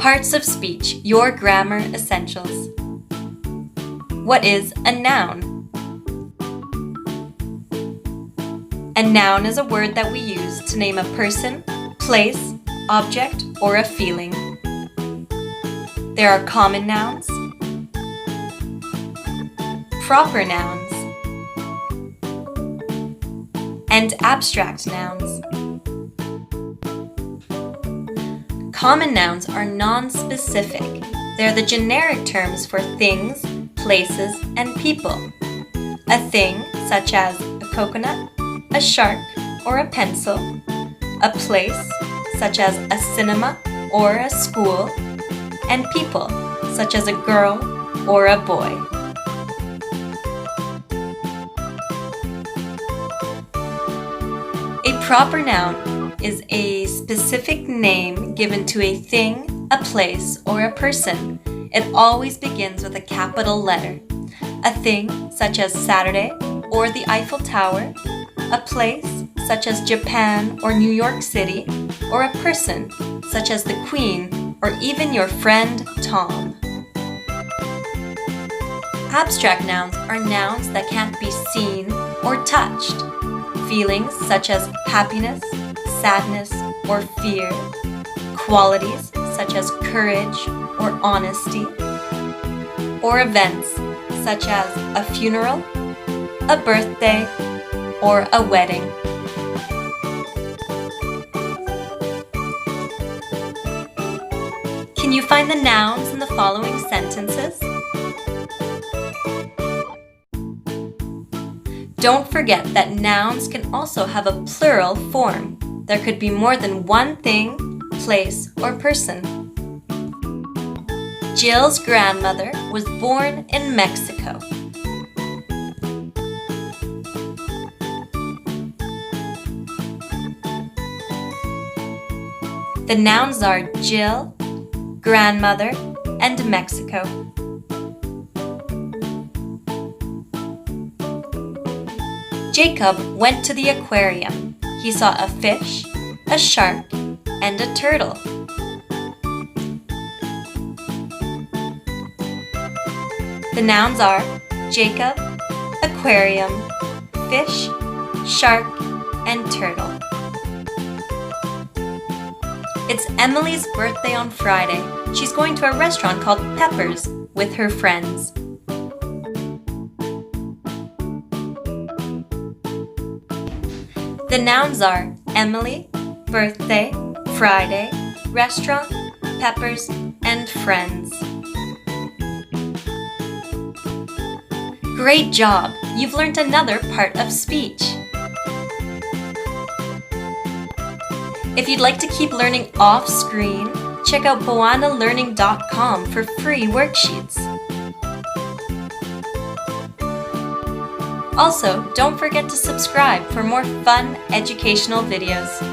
Parts of speech, your grammar essentials. What is a noun? A noun is a word that we use to name a person, place, object, or a feeling. There are common nouns, proper nouns, and abstract nouns. Common nouns are non-specific. They're the generic terms for things, places, and people. A thing, such as a coconut, a shark, or a pencil. A place, such as a cinema or a school. And people, such as a girl or a boy. A proper noun is a specific name given to a thing, a place, or a person. It always begins with a capital letter. A thing, such as Saturday or the Eiffel Tower. A place, such as Japan or New York City. Or a person, such as the Queen or even your friend Tom. Abstract nouns are nouns that can't be seen or touched. Feelings such as happiness, sadness, or fear. Qualities such as courage or honesty. Or events such as a funeral, a birthday, or a wedding. Can you find the nouns in the following sentences? Don't forget that nouns can also have a plural form. There could be more than one thing, place, or person. Jill's grandmother was born in Mexico. The nouns are Jill, grandmother, and Mexico. Jacob went to the aquarium. He saw a fish, a shark, and a turtle. The nouns are Jacob, aquarium, fish, shark, and turtle. It's Emily's birthday on Friday. She's going to a restaurant called Pepper's with her friends. The nouns are Emily, birthday, Friday, restaurant, Peppers, and friends. Great job! You've learned another part of speech. If you'd like to keep learning off-screen, check out boanalearning.com for free worksheets. Also, don't forget to subscribe for more fun educational videos.